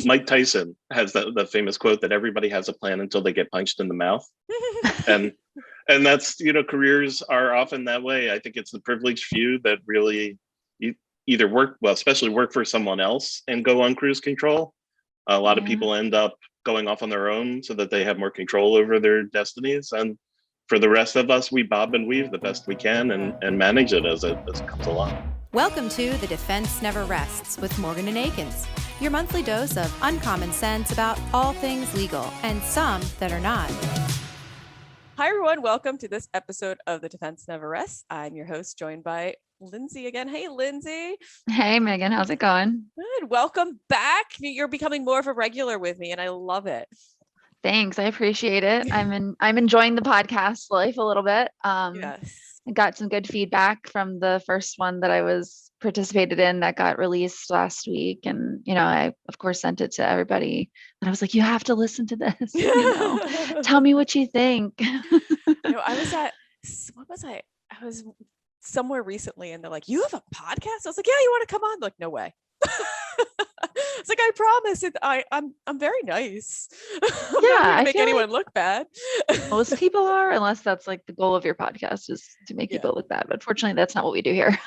Mike Tyson has the famous quote that everybody has a plan until they get punched in the mouth. and that's, careers are often that way. I think it's the privileged few that really either especially work for someone else and go on cruise control. A lot of people end up going off on their own so that they have more control over their destinies. And for the rest of us, we bob and weave the best we can and manage it as it comes along. Welcome to The Defense Never Rests with Morgan Akins, your monthly dose of uncommon sense about all things legal and some that are not. Hi, everyone. Welcome to this episode of The Defense Never Rests. I'm your host, joined by Lindsay again. Hey, Lindsay. Hey, Megan. How's it going? Good. Welcome back. You're becoming more of a regular with me, and I love it. Thanks. I appreciate it. I'm enjoying the podcast life a little bit. Yes. I got some good feedback from the first one that I was participated in that got released last week. And, I of course sent it to everybody and I was like, you have to listen to this, tell me what you think. I was somewhere recently and they're like, you have a podcast? I was like, yeah, you want to come on? They're like, no way. It's like, I promise it. I'm very nice. I'm not going to make anyone look bad. Most people are, unless that's like the goal of your podcast is to make people look bad. But fortunately, that's not what we do here.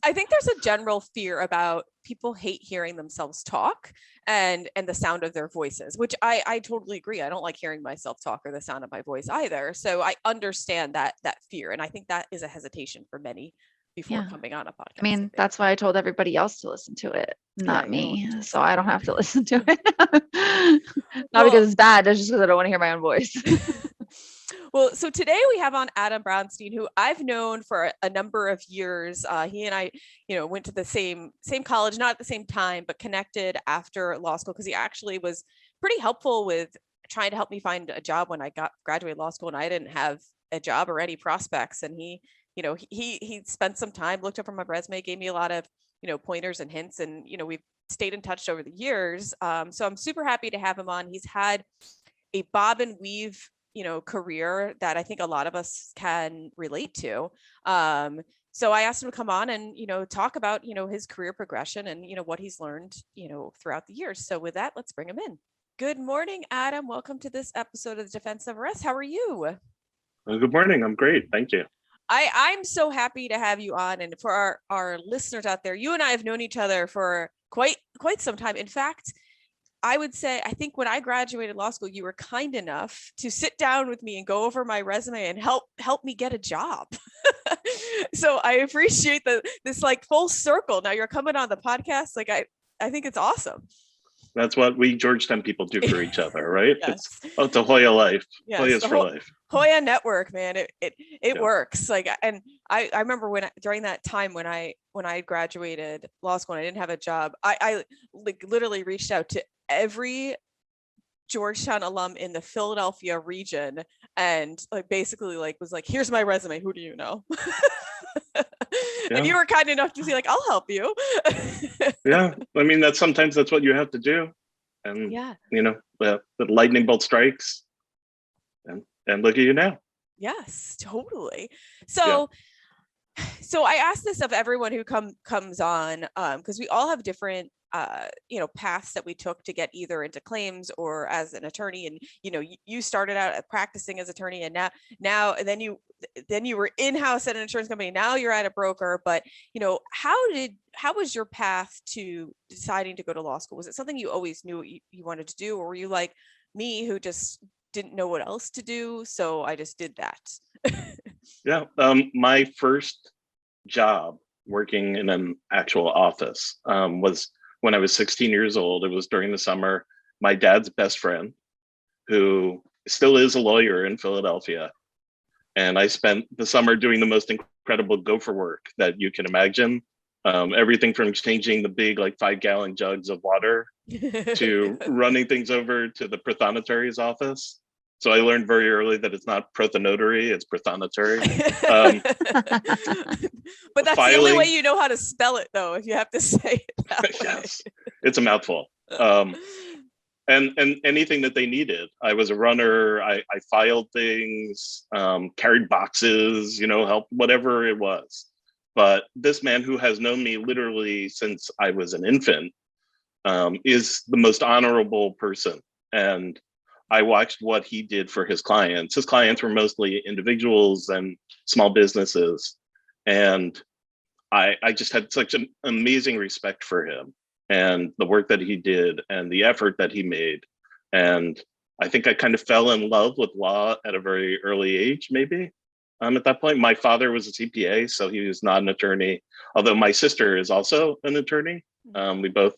I think there's a general fear about people hate hearing themselves talk and the sound of their voices, which I totally agree. I don't like hearing myself talk or the sound of my voice either. So I understand that fear. And I think that is a hesitation for many before coming on a podcast. I mean, that's why I told everybody else to listen to it, not me. So I don't have to listen to it. Not because it's bad, it's just because I don't want to hear my own voice. Well, so today we have on Adam Brownstein, who I've known for a number of years. He and I, went to the same college, not at the same time, but connected after law school because he actually was pretty helpful with trying to help me find a job when I graduated law school and I didn't have a job or any prospects. And he spent some time, looked up from my resume, gave me a lot of, pointers and hints. And, we've stayed in touch over the years. So I'm super happy to have him on. He's had a bob and weave, career that I think a lot of us can relate to. So I asked him to come on and, talk about, his career progression and, what he's learned, throughout the years. So with that, let's bring him in. Good morning, Adam. Welcome to this episode of The Defense Never Rests. How are you? Well, good morning. I'm great. Thank you. I'm so happy to have you on. And for our listeners out there, you and I have known each other for quite some time. In fact, I would say, I think when I graduated law school, you were kind enough to sit down with me and go over my resume and help me get a job. So I appreciate this like full circle. Now you're coming on the podcast. Like I think it's awesome. That's what we Georgetown people do for each other, right? Yes. It's a Hoya life. Yes, Hoya's for life. Hoya network, man. It works. Like, and I remember during that time when I graduated law school and I didn't have a job, I like literally reached out to every Georgetown alum in the Philadelphia region and like basically like was like, here's my resume. Who do you know? And you were kind enough to be like, I'll help you. Yeah. I mean, sometimes that's what you have to do. And, the lightning bolt strikes and look at you now. Yes, totally. So I ask this of everyone who comes on, because we all have different paths that we took to get either into claims or as an attorney. And, you started out practicing as attorney and now, and then you were in-house at an insurance company. Now you're at a broker, but, how was your path to deciding to go to law school? Was it something you always knew you wanted to do? Or were you like me who just didn't know what else to do? So I just did that. Yeah. My first job working in an actual office was when I was 16 years old. It was during the summer. My dad's best friend, who still is a lawyer in Philadelphia, and I spent the summer doing the most incredible gopher work that you can imagine. Everything from changing the big, like 5-gallon jugs of water to running things over to the prothonotari's office. So I learned very early that it's not prothonotary, it's prothonotary. But that's the only way you know how to spell it, though, if you have to say it that way. Yes, it's a mouthful. And anything that they needed. I was a runner. I filed things, carried boxes, helped, whatever it was. But this man who has known me literally since I was an infant is the most honorable person. And I watched what he did for his clients. His clients were mostly individuals and small businesses. And I just had such an amazing respect for him and the work that he did and the effort that he made. And I think I kind of fell in love with law at a very early age, maybe. At that point, my father was a CPA, so he was not an attorney, although my sister is also an attorney. We both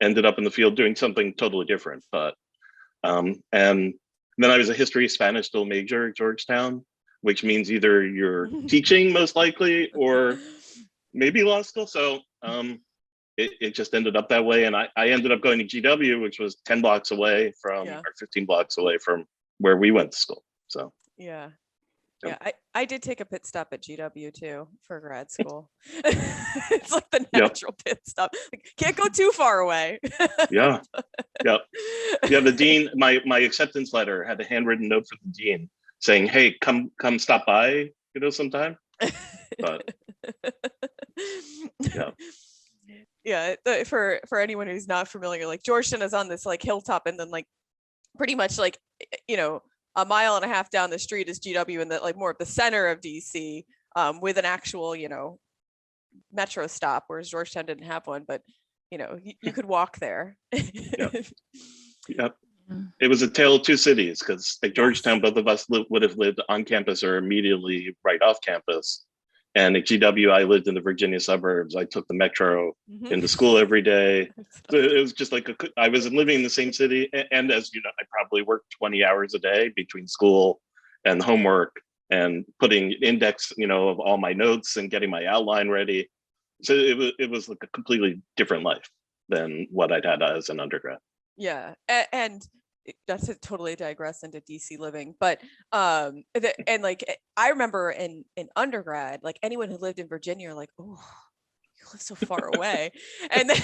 ended up in the field doing something totally different. But and then I was a history Spanish dual major at Georgetown, which means either you're teaching most likely or maybe law school. So it just ended up that way. And I ended up going to GW, which was 10 blocks away from, or 15 blocks away from where we went to school. So yeah. I did take a pit stop at GW too for grad school. It's like the natural pit stop. Like, can't go too far away. Yeah. The dean, my acceptance letter had a handwritten note from the dean saying, "Hey, come stop by, sometime." But for anyone who's not familiar, like Georgetown is on this like hilltop, and then like pretty much like a mile and a half down the street is GW in the like more of the center of DC, with an actual metro stop, whereas Georgetown didn't have one, but you could walk there. Yep. It was a tale of two cities, because at Georgetown, both of us would have lived on campus or immediately right off campus. And at GW, I lived in the Virginia suburbs. I took the metro into school every day. So it was just like I was living in the same city. And as you know, I probably worked 20 hours a day between school and homework and putting index, of all my notes and getting my outline ready. So it was like a completely different life than what I'd had as an undergrad. Yeah. And that's to totally digress into DC living, but and like I remember in undergrad, like anyone who lived in Virginia, like, oh, you live so far away, and then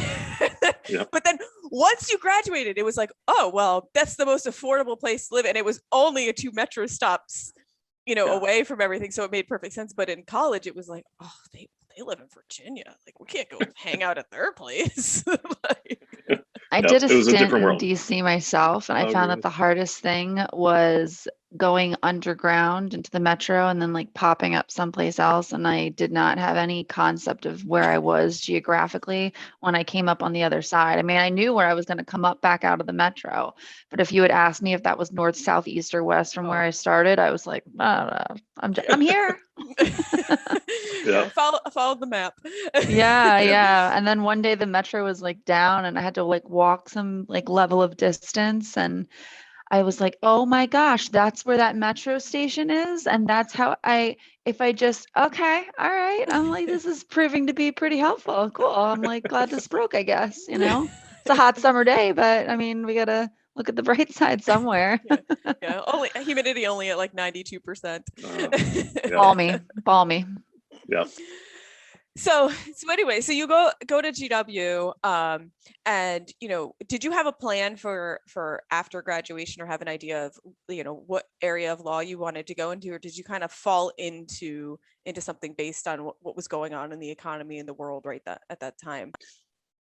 but then once you graduated, it was like, oh well, that's the most affordable place to live, and it was only a 2 metro stops, away from everything, so it made perfect sense. But in college, it was like, oh, they live in Virginia, like we can't go hang out at their place. I did a stint in world. DC myself, and I found that the hardest thing was going underground into the metro and then like popping up someplace else. And I did not have any concept of where I was geographically when I came up on the other side. I mean, I knew where I was going to come up back out of the metro, but if you had asked me if that was north, south, east, or west from where I started, I was like, I don't know. I'm here. Follow the map. Yeah. And then one day the metro was like down and I had to like walk some like level of distance, and I was like, oh my gosh, that's where that metro station is. And that's how okay, all right. I'm like, this is proving to be pretty helpful. Cool. I'm like, glad this broke, I guess, It's a hot summer day, but I mean, we got to look at the bright side somewhere. Only humidity only at like 92%. Balmy. Yeah. So anyway, so you go to GW, and did you have a plan for after graduation, or have an idea of what area of law you wanted to go into, or did you kind of fall into something based on what was going on in the economy and the world at that time?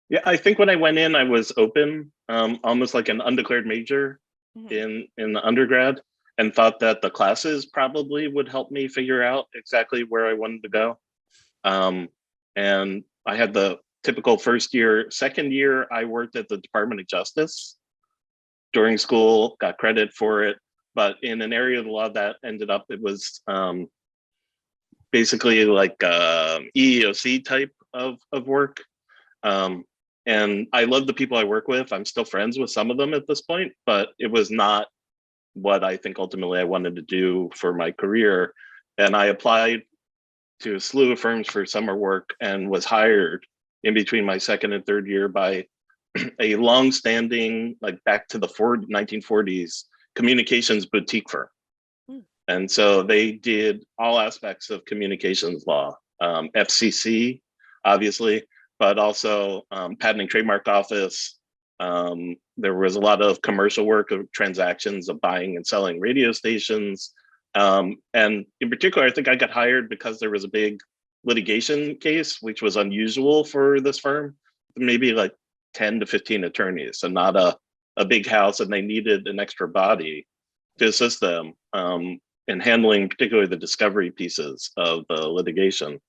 Yeah, I think when I went in, I was open, almost like an undeclared major in the undergrad, and thought that the classes probably would help me figure out exactly where I wanted to go. And I had the typical first year. Second year, I worked at the Department of Justice during school, got credit for it, but in an area of the law that ended up, it was basically like EEOC type of work. And I love the people I work with. I'm still friends with some of them at this point, but it was not what I think ultimately I wanted to do for my career. And I applied to a slew of firms for summer work and was hired in between my second and third year by a long-standing, like back to the 1940s, communications boutique firm. And so they did all aspects of communications law, FCC, obviously, but also patent and trademark office. There was a lot of commercial work of transactions of buying and selling radio stations. And in particular, I think I got hired because there was a big litigation case, which was unusual for this firm. Maybe like 10 to 15 attorneys, so not a big house, and they needed an extra body to assist them in handling particularly the discovery pieces of the litigation.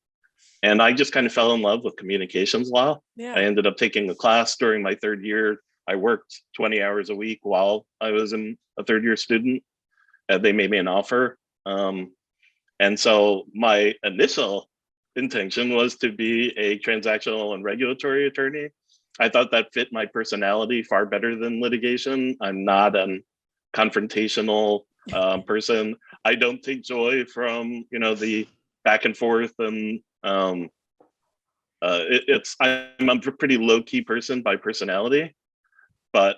And I just kind of fell in love with communications law. Yeah. I ended up taking a class during my third year. I worked 20 hours a week while I was a third year student. They made me an offer. And so my initial intention was to be a transactional and regulatory attorney. I thought that fit my personality far better than litigation. I'm not a confrontational person. I don't take joy from, the back and forth, and I'm a pretty low key person by personality, but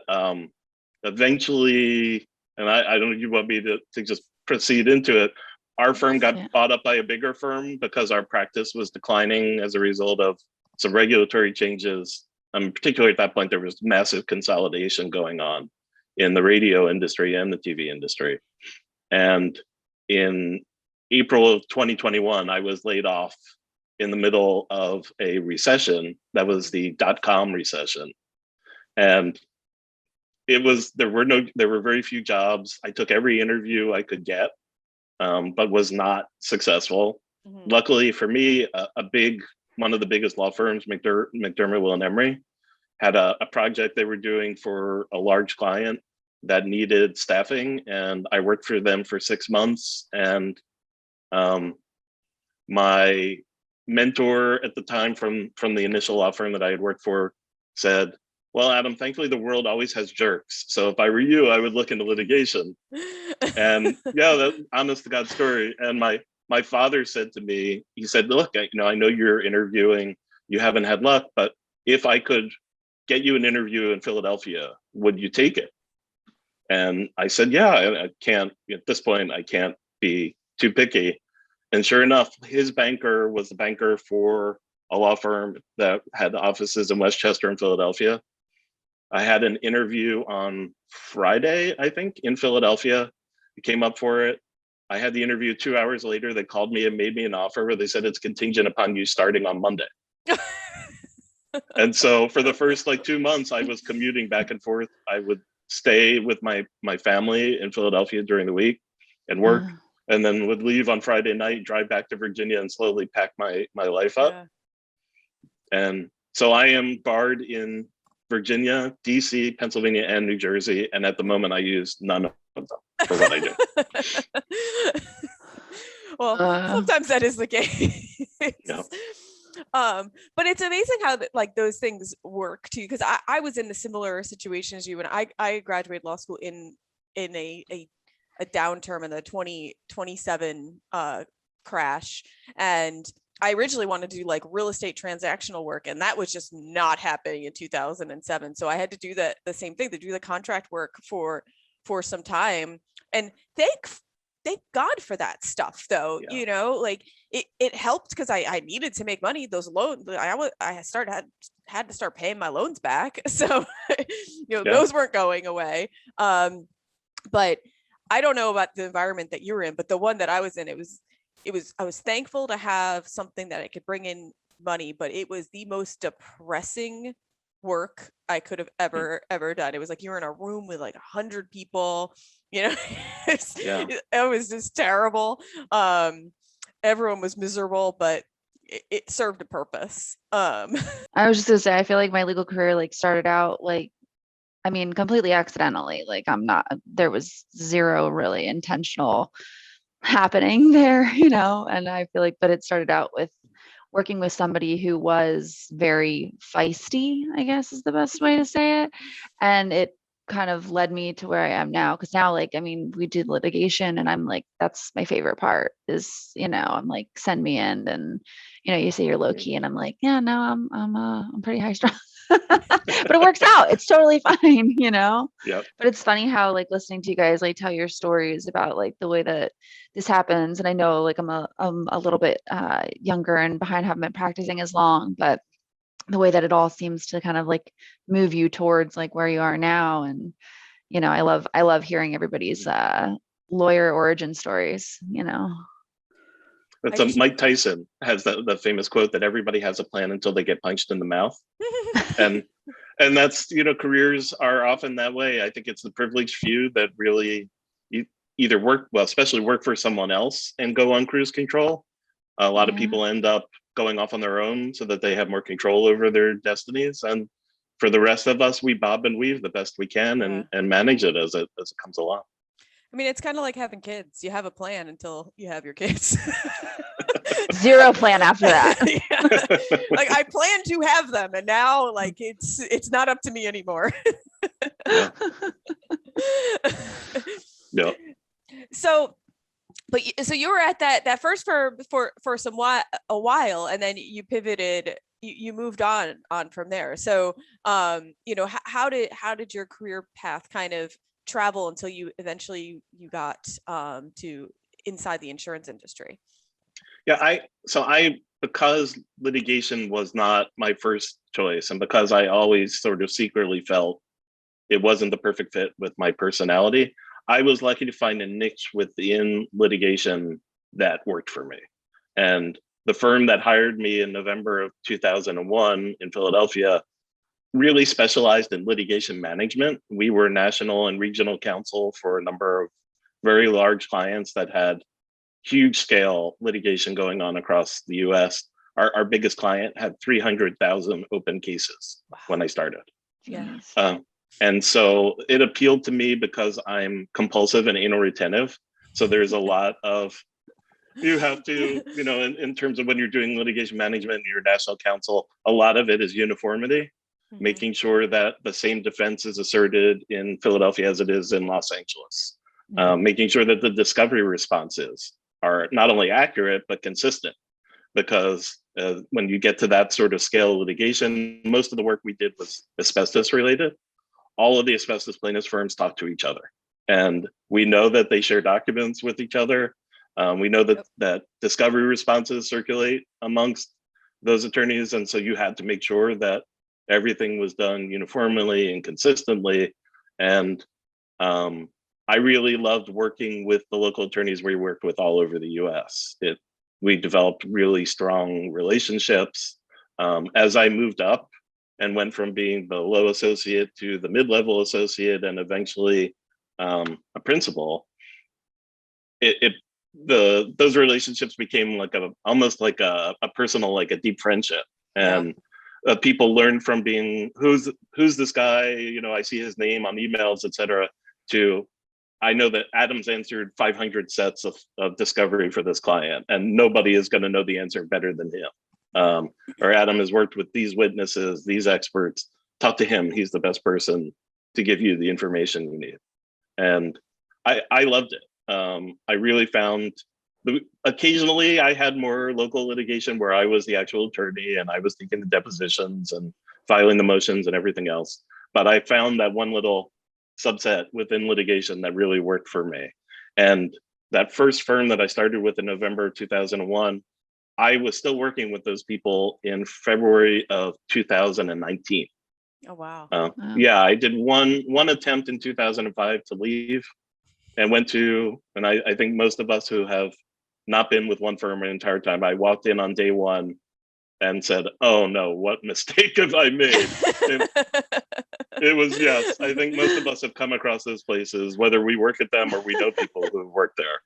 eventually, and I don't know if you want me to just proceed into it. Our firm got bought up by a bigger firm because our practice was declining as a result of some regulatory changes. Particularly at that point, there was massive consolidation going on in the radio industry and the TV industry. And in April of 2021, I was laid off in the middle of a recession that was the dot-com recession. And there were very few jobs. I took every interview I could get, but was not successful. Mm-hmm. Luckily for me, one of the biggest law firms, McDermott, Will and Emery, had a project they were doing for a large client that needed staffing, and I worked for them for 6 months. And my mentor at the time from the initial law firm that I had worked for said, "Well, Adam, thankfully the world always has jerks. So if I were you, I would look into litigation." And yeah, that honest to God story. And my father said to me, he said, "Look, I know you're interviewing, you haven't had luck, but if I could get you an interview in Philadelphia, would you take it?" And I said, "Yeah, I can't, at this point, I can't be too picky." And sure enough, his banker was the banker for a law firm that had offices in Westchester and Philadelphia. I had an interview on Friday, I think, in Philadelphia. I came up for it. I had the interview 2 hours later. They called me and made me an offer where they said it's contingent upon you starting on Monday. And so for the first 2 months, I was commuting back and forth. I would stay with my family in Philadelphia during the week and work, and then would leave on Friday night, drive back to Virginia, and slowly pack my life up. Yeah. And so I am barred in Virginia, DC, Pennsylvania, and New Jersey. And at the moment, I use none of them for what I do. Well, sometimes that is the case. Yeah. But it's amazing how those things work too, because I was in a similar situation as you, and I graduated law school in a downturn in the 2027 crash, and I originally wanted to do real estate transactional work, and that was just not happening in 2007. So I had to do the same thing, to do the contract work for some time, and thank God for that stuff, though. Yeah. It helped because I needed to make money. Those loans, I had to start paying my loans back. So, yeah. Those weren't going away. But I don't know about the environment that you were in, but the one that I was in, I was thankful to have something that I could bring in money, but it was the most depressing work I could have ever done. It was like you're in a room with 100 people, Yeah. It was just terrible. Everyone was miserable, but it served a purpose. I was just gonna say, I feel like my legal career started out completely accidentally. There was zero really intentional happening there, and I feel but it started out with working with somebody who was very feisty, I guess is the best way to say it. And it kind of led me to where I am now. Cause now, we did litigation, and I'm that's my favorite part is, I'm send me in, and, you say you're low key, and I'm yeah, no, I'm pretty high strung. But it works out. It's totally fine, Yep. But it's funny how listening to you guys tell your stories about the way that this happens. And I know I'm a little bit younger and behind, haven't been practicing as long, but the way that it all seems to kind of move you towards where you are now. And I love hearing everybody's lawyer origin stories. That's Mike Tyson has the famous quote that everybody has a plan until they get punched in the mouth. And And that's, careers are often that way. I think it's the privileged few that really either work, well, especially work for someone else and go on cruise control. A lot of Yeah. people end up going off on their own so that they have more control over their destinies. And for the rest of us, we bob and weave the best we can and manage it as it comes along. I mean, it's kind of like having kids. You have a plan until you have your kids. Zero plan after that. Yeah. Like I plan to have them, and now like it's not up to me anymore. Yeah. Yeah. So you were at that first firm for a while, and then you pivoted. You moved on from there. So how did your career path kind of travel until you eventually you got to inside the insurance industry? Yeah, because litigation was not my first choice, and because I always sort of secretly felt it wasn't the perfect fit with my personality, I was lucky to find a niche within litigation that worked for me. And the firm that hired me in November of 2001 in Philadelphia really specialized in litigation management. We were national and regional counsel for a number of very large clients that had huge scale litigation going on across the US. Our biggest client had 300,000 open cases when I started. Yes. And so it appealed to me because I'm compulsive and anal retentive. So there's a lot of, you have to, in terms of when you're doing litigation management and your national counsel, a lot of it is uniformity, making sure that the same defense is asserted in Philadelphia as it is in Los Angeles, making sure that the discovery responses are not only accurate, but consistent. Because when you get to that sort of scale of litigation, most of the work we did was asbestos related. All of the asbestos plaintiffs firms talk to each other. And we know that they share documents with each other. We know that discovery responses circulate amongst those attorneys. And so you had to make sure that everything was done uniformly and consistently. And I really loved working with the local attorneys we worked with all over the US. We developed really strong relationships. As I moved up and went from being the low associate to the mid-level associate and eventually a principal, those relationships became like almost like a personal, like a deep friendship. And people learned from being, who's this guy? I see his name on emails, et cetera, to I know that Adam's answered 500 sets of discovery for this client, and nobody is going to know the answer better than him. Or Adam has worked with these witnesses, these experts. Talk to him. He's the best person to give you the information you need. And I loved it. I really found occasionally I had more local litigation where I was the actual attorney and I was taking the depositions and filing the motions and everything else. But I found that one little subset within litigation that really worked for me. And that first firm that I started with in November 2001, I was still working with those people in February of 2019. Oh, wow. Yeah, I did one attempt in 2005 to leave and went to, and I think most of us who have not been with one firm an entire time, I walked in on day one and said, oh no, what mistake have I made? It was, yes, I think most of us have come across those places, whether we work at them or we know people who work there.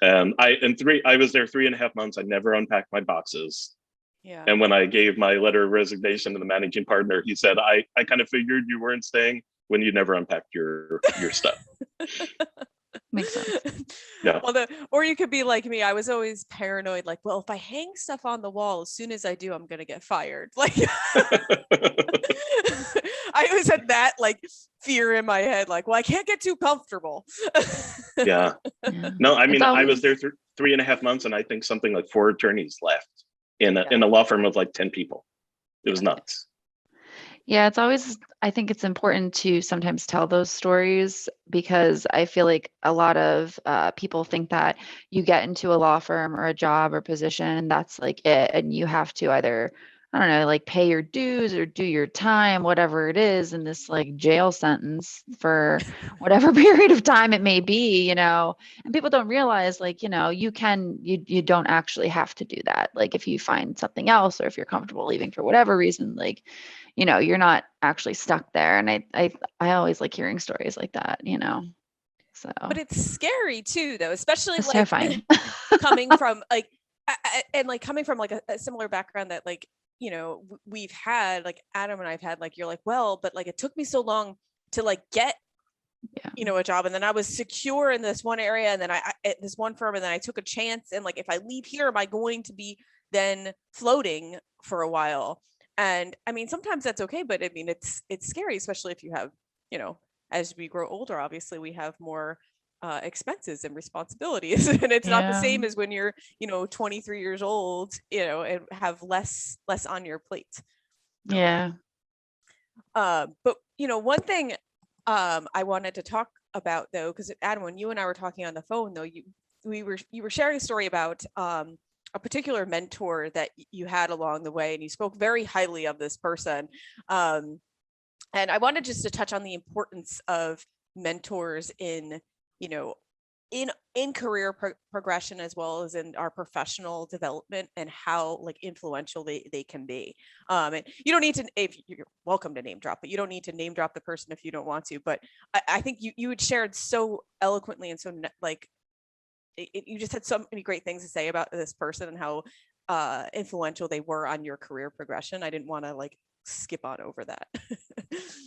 And I was there 3.5 months. I never unpacked my boxes. Yeah. And when I gave my letter of resignation to the managing partner, he said, I kind of figured you weren't staying when you never unpacked your stuff. Makes sense. Yeah. Well, or you could be like me. I was always paranoid, like, well, if I hang stuff on the wall, as soon as I do, I'm going to get fired. Like, I always had that like fear in my head, like, well, I can't get too comfortable. Yeah. No, I mean, I was there 3.5 months, and I think something like 4 attorneys left in a law firm of like 10 people. It was nuts. Yeah, it's always, I think it's important to sometimes tell those stories because I feel like a lot of people think that you get into a law firm or a job or position, and that's like it. And you have to either I don't know, like pay your dues or do your time, whatever it is, in this like jail sentence for whatever period of time it may be, you know. And people don't realize, like, you know, you don't actually have to do that. Like if you find something else, or if you're comfortable leaving for whatever reason, like, you know, you're not actually stuck there. And I always like hearing stories like that, you know. So But it's scary too, though, especially it's like terrifying. coming from like and like coming from like a similar background that, like, you know, we've had, like Adam and I've had, like, you're like, well, but like it took me so long to like get, Yeah. you know, a job, and then I was secure in this one area, and then I at this one firm, and then I took a chance, and like if I leave here, am I going to be then floating for a while? And I mean, sometimes that's okay, but I mean, it's scary, especially if you have, you know, as we grow older, obviously we have more expenses and responsibilities, and it's not the Yeah. same as when you're, you know, 23 years old, you know, and have less on your plate. Yeah. But you know, one thing I wanted to talk about, though, because Adam, when you and I were talking on the phone, though, you were sharing a story about a particular mentor that you had along the way, and you spoke very highly of this person. And I wanted just to touch on the importance of mentors in, you know, in career progression, as well as in our professional development, and how like influential they can be. And you don't need to, if you're welcome to name drop, but you don't need to name drop the person if you don't want to. But I think you had shared so eloquently, and so like you just had so many great things to say about this person and how influential they were on your career progression. I didn't want to like skip on over that.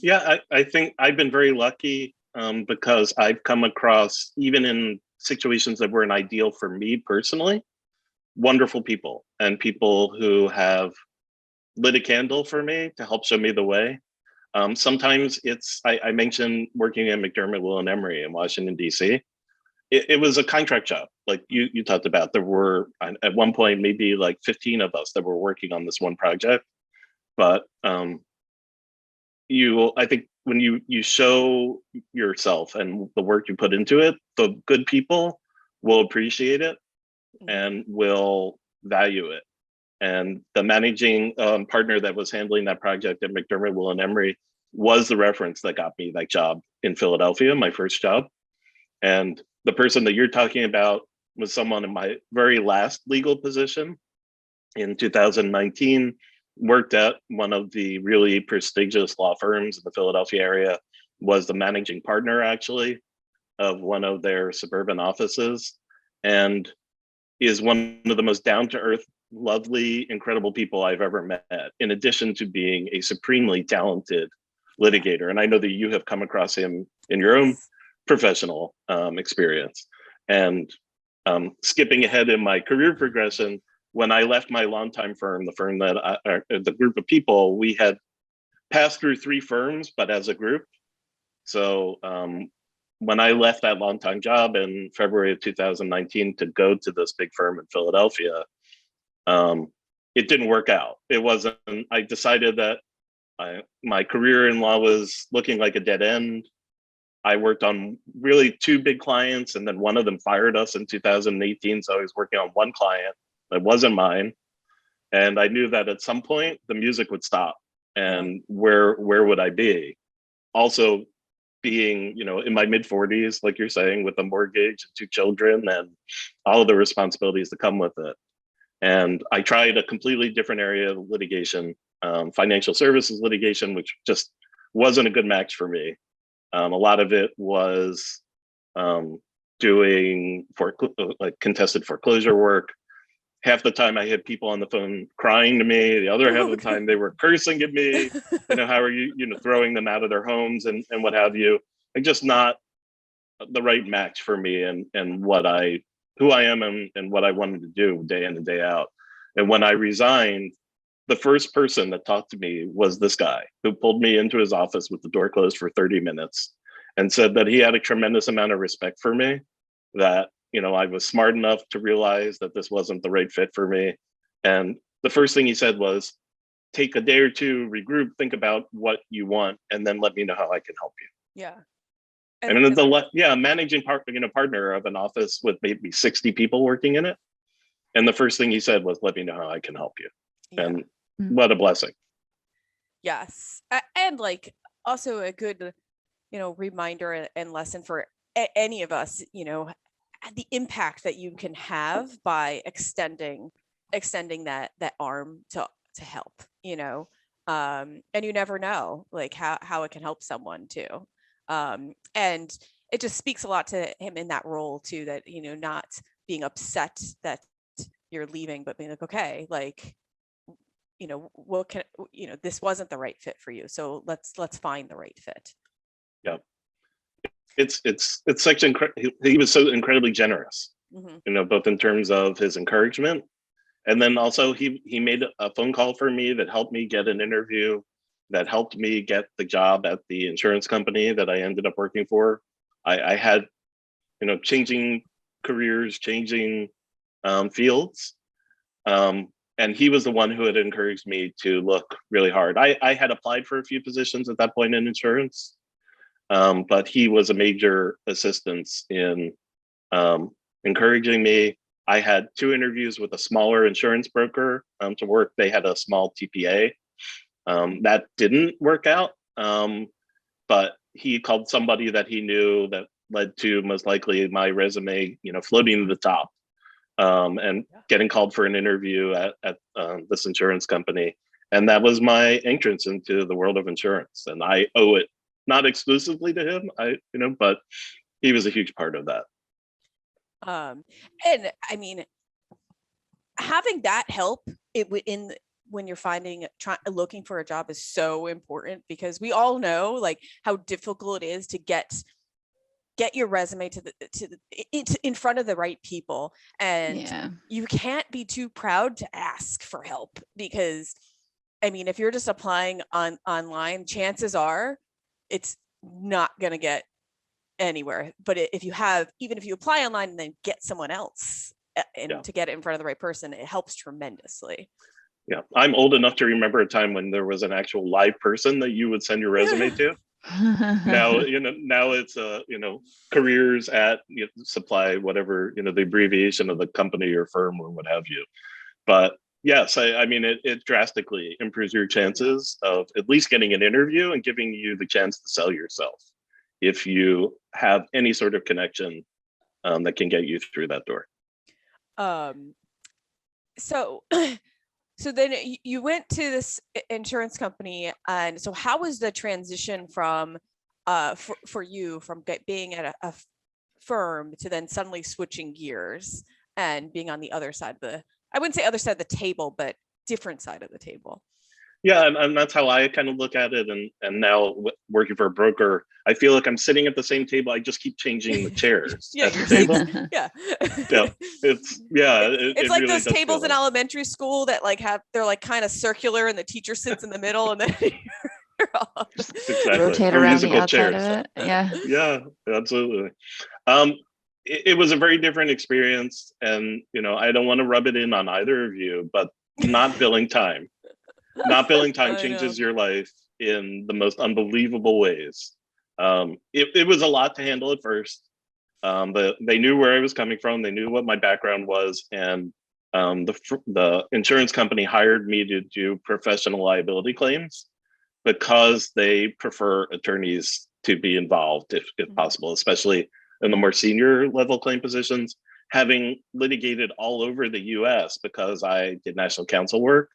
Yeah, I think I've been very lucky because I've come across, even in situations that weren't ideal for me personally, wonderful people, and people who have lit a candle for me to help show me the way. Sometimes I mentioned working at McDermott, Will and Emery in Washington, D.C. It was a contract job. Like you talked about, there were at one point maybe like 15 of us that were working on this one project. But I think when you show yourself and the work you put into it, the good people will appreciate it and will value it. And the managing partner that was handling that project at McDermott, Will and Emery was the reference that got me that job in Philadelphia, my first job. And the person that you're talking about was someone in my very last legal position in 2019, worked at one of the really prestigious law firms in the Philadelphia area, was the managing partner actually of one of their suburban offices, and is one of the most down-to-earth, lovely, incredible people I've ever met, in addition to being a supremely talented litigator. And I know that you have come across him in your own professional experience. And skipping ahead in my career progression, when I left my longtime firm, the firm that the group of people, we had passed through 3 firms, but as a group. So when I left that longtime job in February of 2019 to go to this big firm in Philadelphia, it didn't work out. It wasn't, I decided that my career in law was looking like a dead end. I worked on really 2 big clients, and then one of them fired us in 2018. So I was working on one client that wasn't mine. And I knew that at some point the music would stop, and where would I be? Also being, you know, in my mid 40s, like you're saying, with a mortgage and 2 children and all of the responsibilities that come with it. And I tried a completely different area of litigation, financial services litigation, which just wasn't a good match for me. A lot of it was doing like contested foreclosure work. Half the time I had people on the phone crying to me. The other half of the time they were cursing at me. You know, how are you, you know, throwing them out of their homes and what have you. Like, just not the right match for me and who I am and what I wanted to do day in and day out. And when I resigned, the first person that talked to me was this guy, who pulled me into his office with the door closed for 30 minutes and said that he had a tremendous amount of respect for me, that, you know, I was smart enough to realize that this wasn't the right fit for me. And the first thing he said was, take a day or 2, regroup, think about what you want, and then let me know how I can help you. Yeah. And managing partner of an office with maybe 60 people working in it. And the first thing he said was, let me know how I can help you. Yeah. And what a blessing. Yes. And like also a good, reminder and lesson for any of us, the impact that you can have by extending that arm to help, and you never know like how it can help someone too. And it just speaks a lot to him in that role too, that, not being upset that you're leaving, but being like, okay, like, what can, this wasn't the right fit for you. So let's find the right fit. Yeah. It's such he was so incredibly generous, both in terms of his encouragement, and then also he made a phone call for me that helped me get an interview, that helped me get the job at the insurance company that I ended up working for. I had, changing careers, changing fields. And he was the one who had encouraged me to look really hard. I had applied for a few positions at that point in insurance, but he was a major assistance in encouraging me. I had 2 interviews with a smaller insurance broker to work. They had a small TPA. That didn't work out, but he called somebody that he knew that led to most likely my resume, floating to the top, and getting called for an interview at this insurance company. And that was my entrance into the world of insurance. And I owe it not exclusively to him, but he was a huge part of that. And I mean, having that help when you're looking for a job is so important, because we all know like how difficult it is to get your resume in front of the right people. And you can't be too proud to ask for help, because I mean, if you're just applying online, chances are it's not going to get anywhere. But even if you apply online and then get someone else to get it in front of the right person, it helps tremendously. Yeah, I'm old enough to remember a time when there was an actual live person that you would send your resume to. Now it's careers at supply, whatever, the abbreviation of the company or firm or what have you. But yes, I mean, it drastically improves your chances of at least getting an interview and giving you the chance to sell yourself if you have any sort of connection that can get you through that door. So then you went to this insurance company, and so how was the transition from for you from being at a firm to then suddenly switching gears and being on the other side of I wouldn't say other side of the table, but different side of the table? Yeah, and that's how I kind of look at it. And now working for a broker, I feel like I'm sitting at the same table. I just keep changing the chairs at the table. Yeah. It's like really those tables in elementary school that they're like kind of circular, and the teacher sits in the middle, and then you're all exactly. Rotate around the outside of it. Yeah. Yeah, absolutely. It was a very different experience, and I don't want to rub it in on either of you, but not billing time. Not billing time changes your life in the most unbelievable ways. It was a lot to handle at first, but they knew where I was coming from. They knew what my background was, and the insurance company hired me to do professional liability claims because they prefer attorneys to be involved if possible, especially in the more senior level claim positions. Having litigated all over the US because I did national counsel work,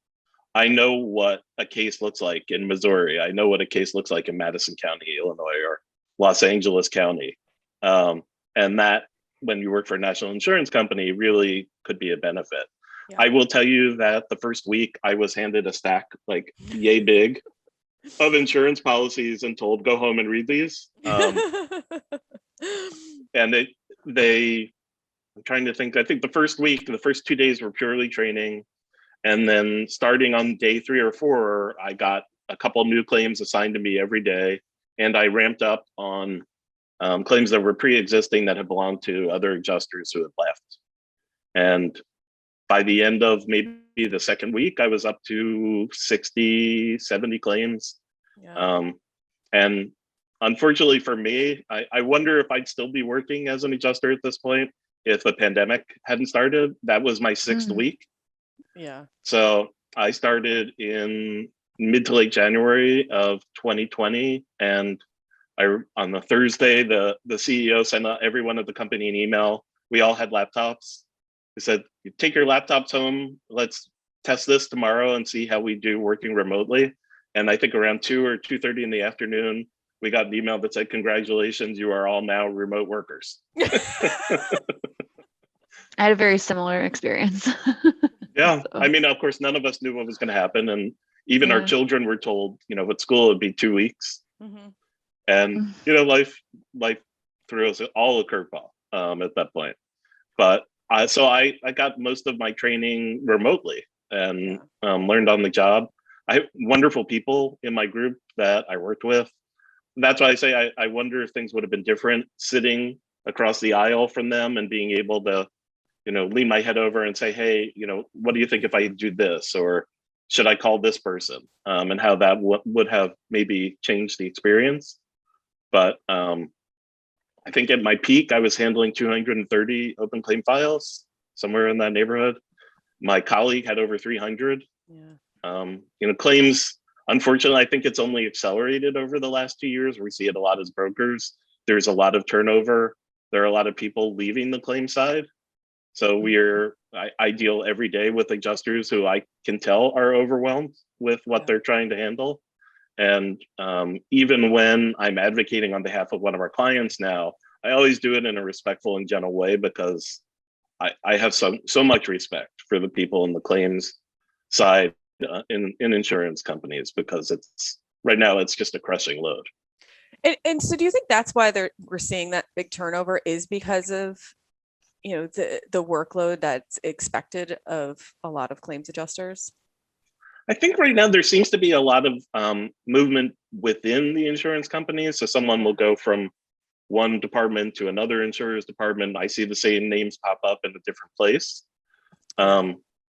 I know what a case looks like in Missouri. I know what a case looks like in Madison County, Illinois, or Los Angeles County. And that, when you work for a national insurance company, really could be a benefit. Yeah. I will tell you that the first week I was handed a stack like yay big of insurance policies and told, go home and read these. And I'm trying to think, I think the first 2 days were purely training. And then starting on day 3 or 4, I got a couple new claims assigned to me every day. And I ramped up on claims that were pre-existing that had belonged to other adjusters who had left. And by the end of maybe the second week, I was up to 60, 70 claims. Yeah. And unfortunately for me, I wonder if I'd still be working as an adjuster at this point if the pandemic hadn't started. That was my 6th week. Yeah. So I started in mid to late January of 2020, and on the Thursday, the CEO sent out everyone at the company an email. We all had laptops. He said, "You take your laptops home. Let's test this tomorrow and see how we do working remotely." And I think around 2 or 2:30 in the afternoon, we got an email that said, "Congratulations, you are all now remote workers." I had a very similar experience. Yeah, So, I mean, of course, none of us knew what was going to happen, and even our Yeah. children were told, at school it'd be 2 weeks, Mhm. and life threw us all a curveball at that point. But I got most of my training remotely and learned on the job. I have wonderful people in my group that I worked with. That's why I say I wonder if things would have been different sitting across the aisle from them and being able to lean my head over and say, "Hey, what do you think if I do this? Or should I call this person?" And how that would have maybe changed the experience. But I think at my peak, I was handling 230 open claim files, somewhere in that neighborhood. My colleague had over 300. Yeah. Claims, unfortunately, I think it's only accelerated over the last 2 years. We see it a lot as brokers. There's a lot of turnover. There are a lot of people leaving the claim side. So I deal every day with adjusters who I can tell are overwhelmed with what they're trying to handle. And even when I'm advocating on behalf of one of our clients now, I always do it in a respectful and gentle way, because I have so much respect for the people in the claims side in insurance companies, because right now it's just a crushing load. And so do you think that's why we're seeing that big turnover, is because of the workload that's expected of a lot of claims adjusters? I think right now there seems to be a lot of movement within the insurance companies. So someone will go from one department to another insurer's department. I see the same names pop up in a different place.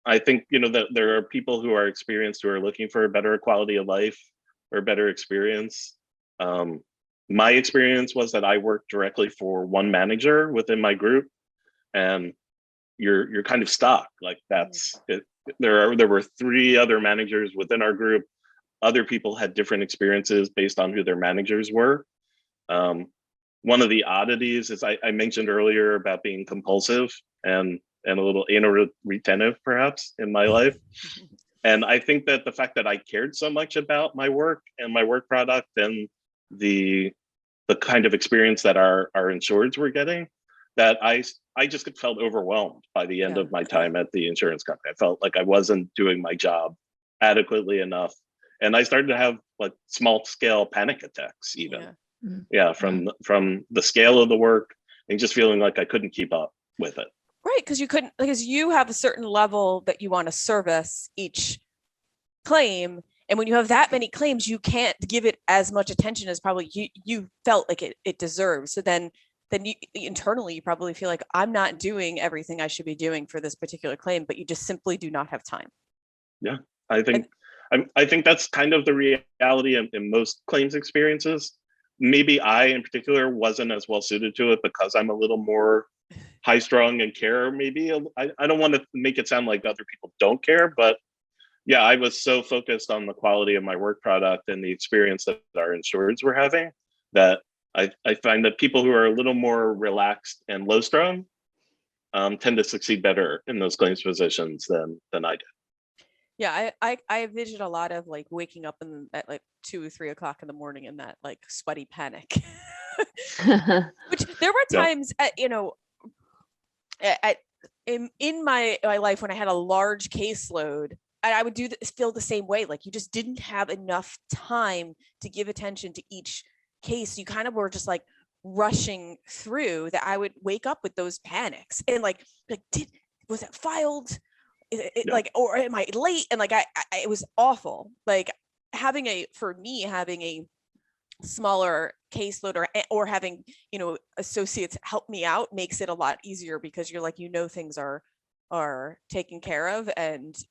I think that there are people who are experienced who are looking for a better quality of life or better experience. My experience was that I worked directly for one manager within my group, and you're kind of stuck. Like, that's it. There were 3 other managers within our group. Other people had different experiences based on who their managers were. One of the oddities is I mentioned earlier about being compulsive and a little anal retentive perhaps in my life. And I think that the fact that I cared so much about my work and my work product and the kind of experience that our insureds were getting, that I just felt overwhelmed by the end of my time at the insurance company. I felt like I wasn't doing my job adequately enough. And I started to have like small scale panic attacks even. From the scale of the work and just feeling like I couldn't keep up with it. Right, because you have a certain level that you want to service each claim. And when you have that many claims, you can't give it as much attention as probably you felt like it deserves. So then you internally, you probably feel like, I'm not doing everything I should be doing for this particular claim, but you just simply do not have time. Yeah, I think that's kind of the reality in most claims experiences. Maybe I in particular wasn't as well suited to it because I'm a little more high strung and care. Maybe I don't want to make it sound like other people don't care, but yeah, I was so focused on the quality of my work product and the experience that our insureds were having that I find that people who are a little more relaxed and low strung tend to succeed better in those claims positions than I did. Yeah, I envision a lot of like waking up at like 2 or 3 o'clock in the morning in that like sweaty panic. Which there were times in my life when I had a large caseload, I would feel the same way. Like, you just didn't have enough time to give attention to each case. You kind of were just like rushing through that. I would wake up with those panics and like was that filed? Like, or am I late? And like, it was awful. Like having a smaller caseload or having, associates help me out makes it a lot easier, because you're like, things are taken care of, and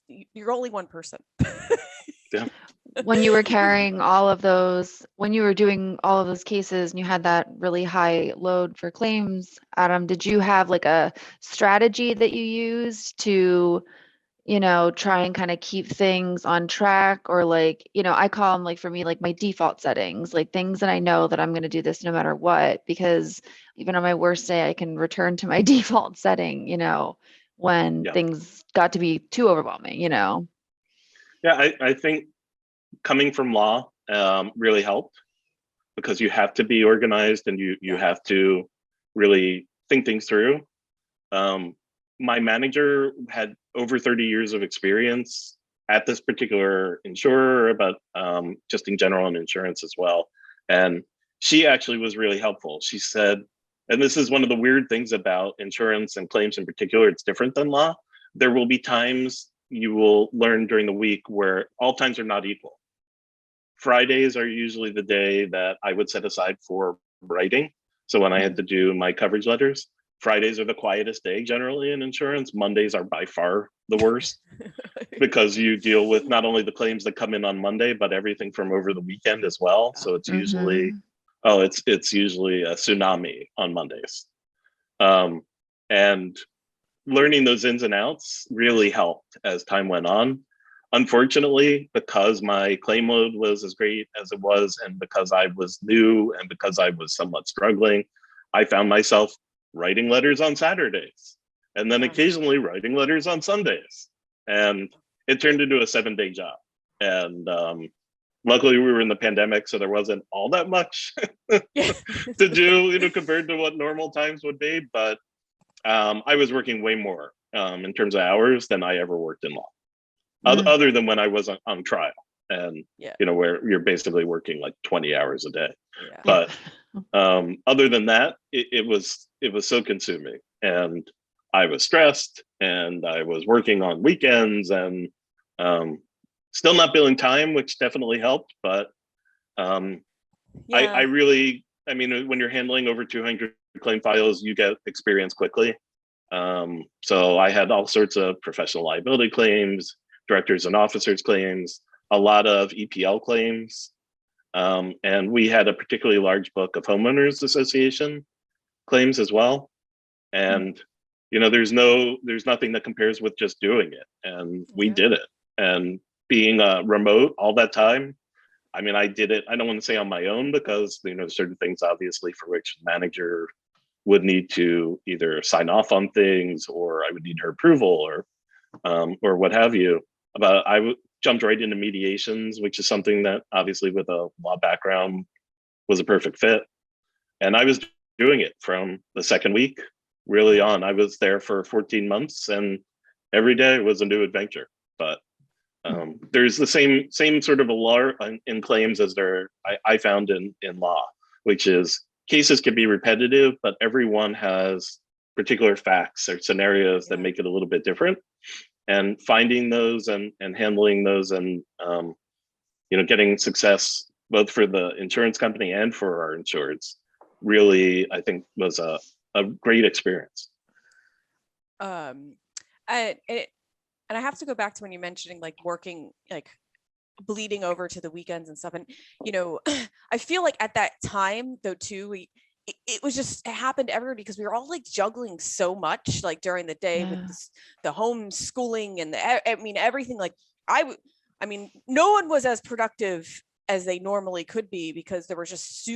you're only one person. Yeah. When you were carrying all of those, when you were doing all of those cases and you had that really high load for claims, Adam, did you have like a strategy that you used to try and kind of keep things on track, or like, I call them, like, for me, like my default settings, like things that I know that I'm going to do this no matter what, because even on my worst day, I can return to my default setting, when Yeah. things got to be too overwhelming, Yeah, I think coming from law really helped, because you have to be organized and you have to really think things through. My manager had over 30 years of experience at this particular insurer, but just in general in insurance as well. And she actually was really helpful. She said, and this is one of the weird things about insurance and claims in particular, it's different than law. There will be times you will learn during the week where all times are not equal. Fridays are usually the day that I would set aside for writing. So when I had to do my coverage letters, Fridays are the quietest day generally in insurance. Mondays are by far the worst, because you deal with not only the claims that come in on Monday, but everything from over the weekend as well. So it's usually, it's usually a tsunami on Mondays. And learning those ins and outs really helped as time went on. Unfortunately, because my claim load was as great as it was, and because I was new and because I was somewhat struggling, I found myself writing letters on Saturdays and then occasionally writing letters on Sundays. And it turned into a 7-day job. And luckily we were in the pandemic, so there wasn't all that much to do, compared to what normal times would be. But I was working way more in terms of hours than I ever worked in law, other than when I was on trial, and where you're basically working like 20 hours a day. But other than that, it was so consuming, and I was stressed, and I was working on weekends, and still not billing time, which definitely helped. But I really, when you're handling over 200 claim files, you get experience quickly. So I had all sorts of professional liability claims, directors and officers claims, a lot of EPL claims. And we had a particularly large book of homeowners association claims as well. And, there's nothing that compares with just doing it. And we did it. And being remote all that time, I did it, I don't want to say on my own, because, certain things obviously for which the manager would need to either sign off on things, or I would need her approval, or what have you. But jumped right into mediations, which is something that obviously with a law background was a perfect fit. And I was doing it from the second week really on. I was there for 14 months, and every day was a new adventure. But there's the same sort of allure in claims as I found in law, which is cases can be repetitive, but everyone has particular facts or scenarios that make it a little bit different. And finding those and handling those, and getting success both for the insurance company and for our insureds, really, I think, was a great experience. And I have to go back to when you mentioning like working, like bleeding over to the weekends and stuff. And, I feel like at that time though, too, it happened everywhere, because we were all like juggling so much, like during the day with the homeschooling and everything. Like no one was as productive as they normally could be, because there was just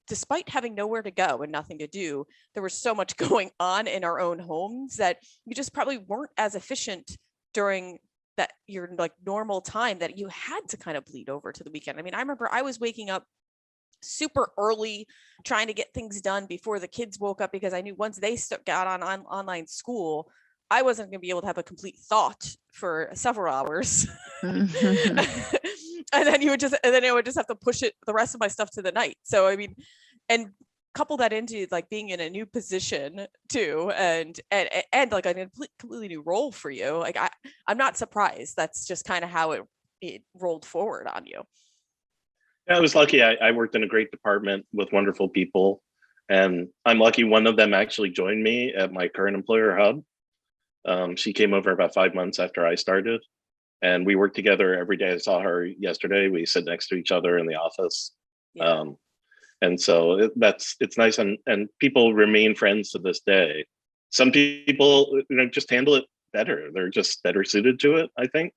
despite having nowhere to go and nothing to do, there was so much going on in our own homes that you just probably weren't as efficient during that your like normal time, that you had to kind of bleed over to the weekend. I remember I was waking up super early trying to get things done before the kids woke up, because I knew once they got on online school, I wasn't going to be able to have a complete thought for several hours. And then I would just have to push the rest of my stuff to the night. So and couple that into like being in a new position too, and like a completely new role for you. Like I'm not surprised. That's just kind of how it rolled forward on you. Yeah, I was lucky. I worked in a great department with wonderful people, and I'm lucky one of them actually joined me at my current employer, Hub. She came over about 5 months after I started, and we worked together every day. I saw her yesterday. We sit next to each other in the office. Yeah. And so it's nice, and people remain friends to this day. Some people, just handle it better. They're just better suited to it, I think.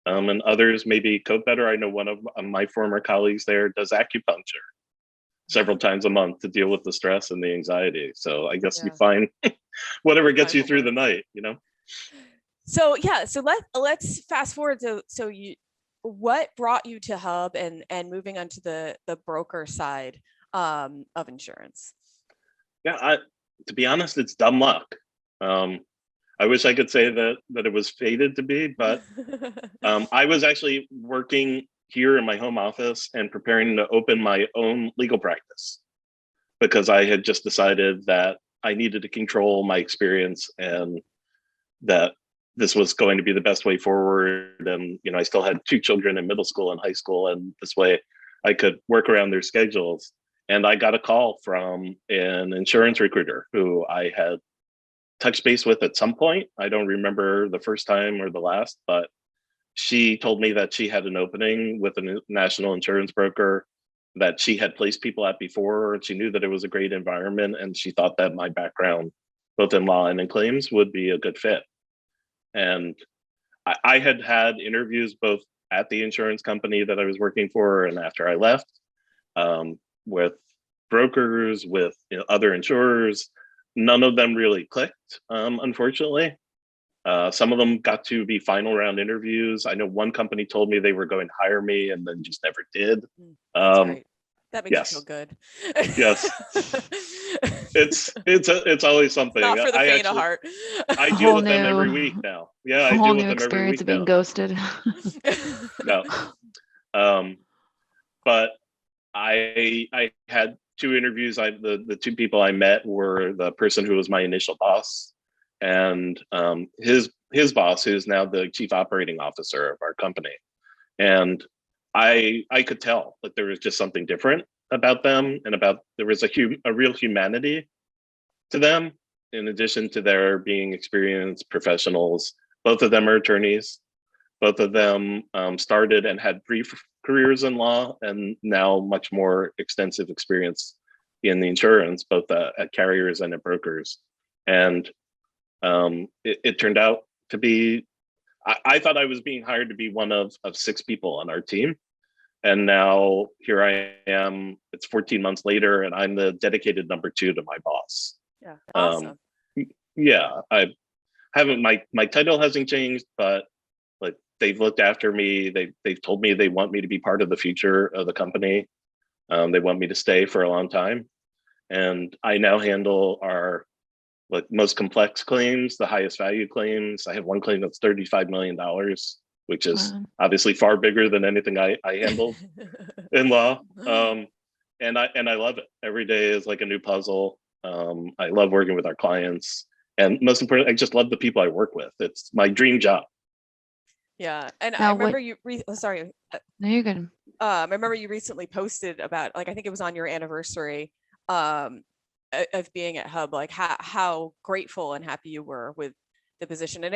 And others maybe cope better. I know one of my former colleagues there does acupuncture several times a month to deal with the stress and the anxiety. So I guess you find whatever gets you through the night, you know? So let's fast forward. So what brought you to Hub and moving on to the broker side of insurance? Yeah, to be honest, it's dumb luck. I wish I could say that it was fated to be, but I was actually working here in my home office and preparing to open my own legal practice because I had just decided that I needed to control my experience and that this was going to be the best way forward. And, I still had 2 children in middle school and high school, and this way I could work around their schedules. And I got a call from an insurance recruiter who I had touched base with at some point. I don't remember the first time or the last, but she told me that she had an opening with a national insurance broker that she had placed people at before, and she knew that it was a great environment, and she thought that my background, both in law and in claims, would be a good fit. And I had interviews both at the insurance company that I was working for and after I left, with brokers, with other insurers. None of them really clicked, unfortunately. Some of them got to be final round interviews. I know one company told me they were going to hire me and then just never did. Right. That makes you feel good. Yes. It's always something. Not for the faint of heart. I deal with them every week now. Yeah, I deal with them every week. Experience of being ghosted. No. But I had 2 interviews. The 2 people I met were the person who was my initial boss and his boss, who's now the chief operating officer of our company. And I could tell that there was just something different about them, and there was a real humanity to them, in addition to their being experienced professionals. Both of them are attorneys. Both of them started and had brief careers in law, and now much more extensive experience in the insurance, both at carriers and at brokers. And it turned out to be, I thought I was being hired to be one of 6 people on our team. And now here I am, it's 14 months later, and I'm the dedicated number 2 to my boss. Yeah, awesome. Yeah, I haven't, my title hasn't changed, but like they've looked after me. They've told me they want me to be part of the future of the company. They want me to stay for a long time. And I now handle our most complex claims, the highest value claims. I have one claim that's $35 million, which is obviously far bigger than anything I handled in law. And I love it. Every day is like a new puzzle. I love working with our clients. And most importantly, I just love the people I work with. It's my dream job. Yeah. And now, I remember sorry. No, you're good. I remember you recently posted about, I think it was on your anniversary, of being at Hub, like how grateful and happy you were with the position. And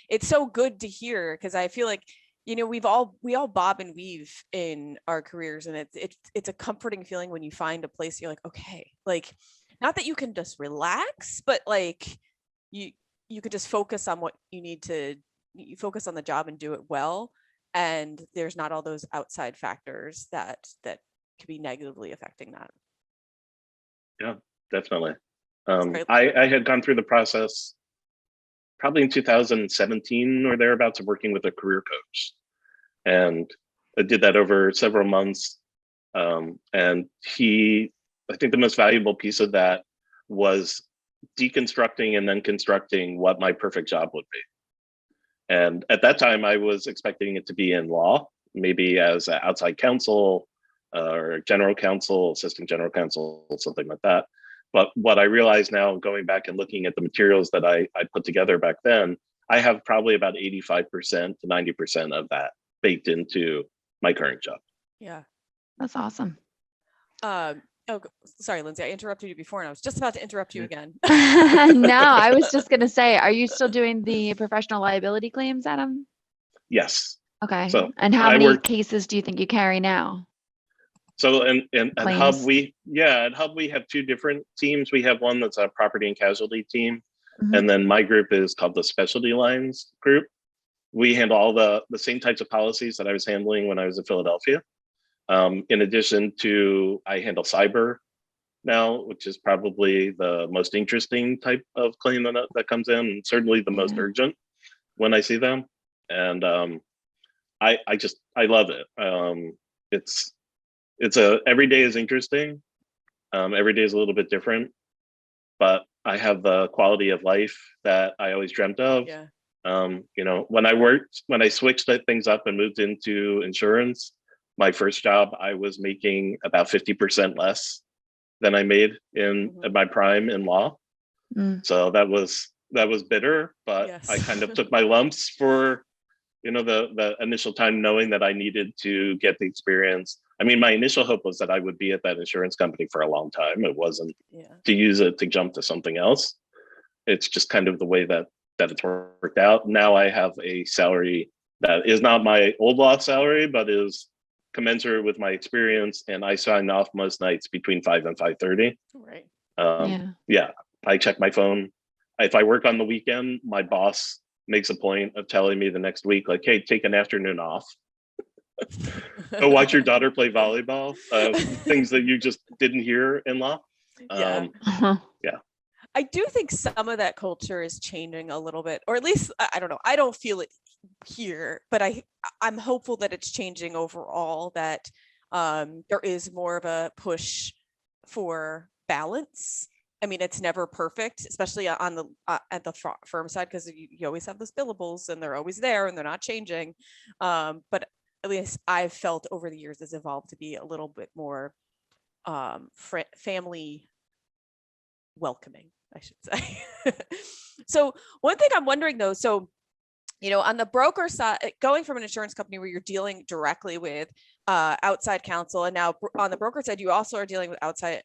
it's so good to hear, because I feel like, we all bob and weave in our careers, and it's a comforting feeling when you find a place you're like, okay, like, not that you can just relax, but like you could just focus on what you need to, you focus on the job and do it well. And there's not all those outside factors that could be negatively affecting that. Yeah, definitely. I had gone through the process probably in 2017 or thereabouts of working with a career coach. And I did that over several months. And I think the most valuable piece of that was deconstructing and then constructing what my perfect job would be. And at that time, I was expecting it to be in law, maybe as outside counsel or general counsel, assistant general counsel, something like that. But what I realize now, going back and looking at the materials that I put together back then, I have probably about 85% to 90% of that baked into my current job. Yeah. That's awesome. Oh, sorry, Lindsay, I interrupted you before and I was just about to interrupt you again. No, I was just going to say, are you still doing the professional liability claims, Adam? Yes. Okay. So and how many cases do you think you carry now? So at Hub, we have 2 different teams. We have one that's a property and casualty team, Mhm. And then my group is called the specialty lines group. We handle all the same types of policies that I was handling when I was in Philadelphia. In addition to, I handle cyber now, which is probably the most interesting type of claim that comes in, and certainly the most Yeah. urgent when I see them. And I love it. Every day is interesting. Every day is a little bit different, but I have the quality of life that I always dreamt of. Yeah. When I switched things up and moved into insurance, my first job, I was making about 50% less than I made in my prime in law. Mm. So that was bitter, but Yes. I kind of took my lumps for, the initial time, knowing that I needed to get the experience. I mean, my initial hope was that I would be at that insurance company for a long time. It wasn't to use it to jump to something else. It's just kind of the way that it's worked out. Now I have a salary that is not my old law salary, but is commensurate with my experience. And I sign off most nights between 5 and 5:30. Right. Yeah, I check my phone. If I work on the weekend, my boss makes a point of telling me the next week, like, hey, take an afternoon off. Go watch your daughter play volleyball. Things that you just didn't hear in law. Yeah. Yeah. I do think some of that culture is changing a little bit, or at least I don't know. I don't feel it here, but I'm hopeful that it's changing overall. That there is more of a push for balance. I mean, it's never perfect, especially on the at the firm side, because you always have those billables, and they're always there, and they're not changing. But at least I've felt over the years has evolved to be a little bit more family welcoming, I should say. So one thing I'm wondering though, so, on the broker side, going from an insurance company where you're dealing directly with outside counsel, and now on the broker side, you also are dealing with outside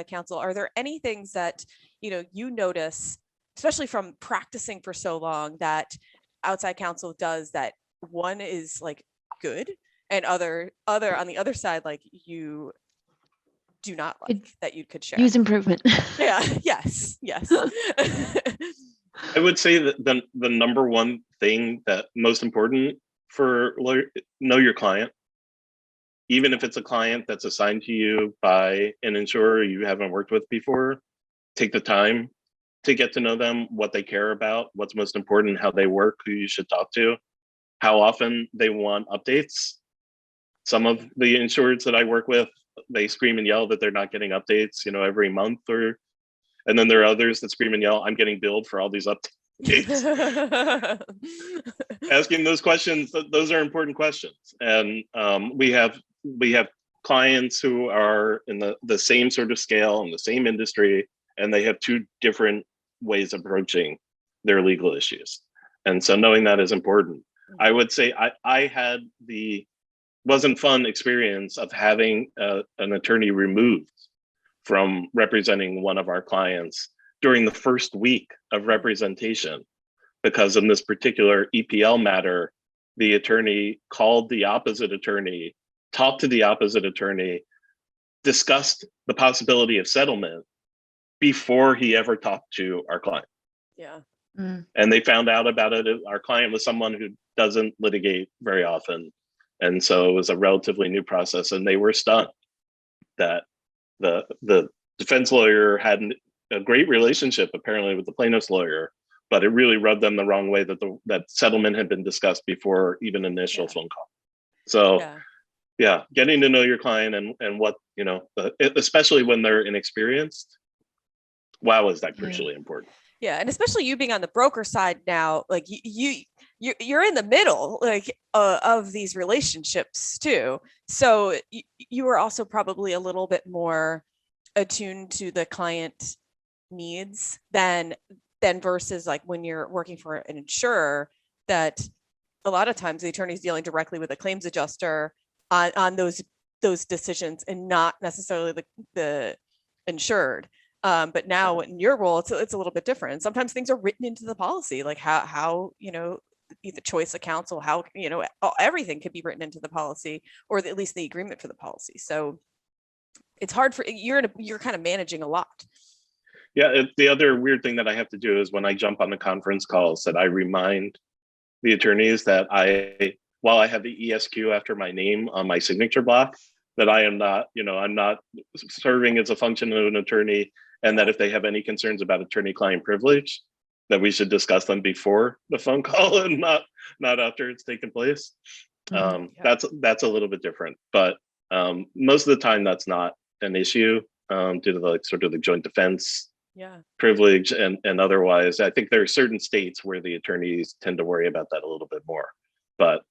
counsel. Are there any things that, you notice, especially from practicing for so long, that outside counsel does that one is like good, and other on the other side, like you do not like, that you could share? Use improvement. Yeah. Yes. I would say that the number one thing that most important for lawyer, know your client. Even if it's a client that's assigned to you by an insurer you haven't worked with before, take the time to get to know them, what they care about, what's most important, how they work, who you should talk to, how often they want updates. Some of the insureds that I work with, they scream and yell that they're not getting updates, every month, and then there are others that scream and yell, I'm getting billed for all these updates. Asking those questions, those are important questions. And we have clients who are in the same sort of scale, in the same industry, and they have two different ways of approaching their legal issues. And so knowing that is important. I would say I had the wasn't fun experience of having an attorney removed from representing one of our clients during the first week of representation, because in this particular EPL matter, the attorney called the opposite attorney, talked to the opposite attorney, discussed the possibility of settlement before he ever talked to our client. Yeah. And they found out about it. Our client was someone who doesn't litigate very often. And so it was a relatively new process, and they were stunned that the defense lawyer had a great relationship apparently with the plaintiff's lawyer, but it really rubbed them the wrong way that that settlement had been discussed before even initial phone call. So getting to know your client and what, especially when they're inexperienced. Wow, is that crucially important? Yeah, and especially you being on the broker side now, like you're in the middle, like of these relationships too. So you are also probably a little bit more attuned to the client needs than versus like when you're working for an insurer, that a lot of times the attorney's dealing directly with a claims adjuster on those decisions, and not necessarily the insured. But now in your role, it's a little bit different. Sometimes things are written into the policy, like how the choice of counsel, how everything could be written into the policy, or at least the agreement for the policy. So it's hard for you're kind of managing a lot. Yeah, the other weird thing that I have to do is when I jump on the conference calls that I remind the attorneys that while I have the ESQ after my name on my signature block, that I am not, I'm not serving as a function of an attorney, and that if they have any concerns about attorney-client privilege, that we should discuss them before the phone call and not after it's taken place. That's a little bit different, but most of the time that's not an issue due to the joint defense privilege and otherwise. I think there are certain states where the attorneys tend to worry about that a little bit more, but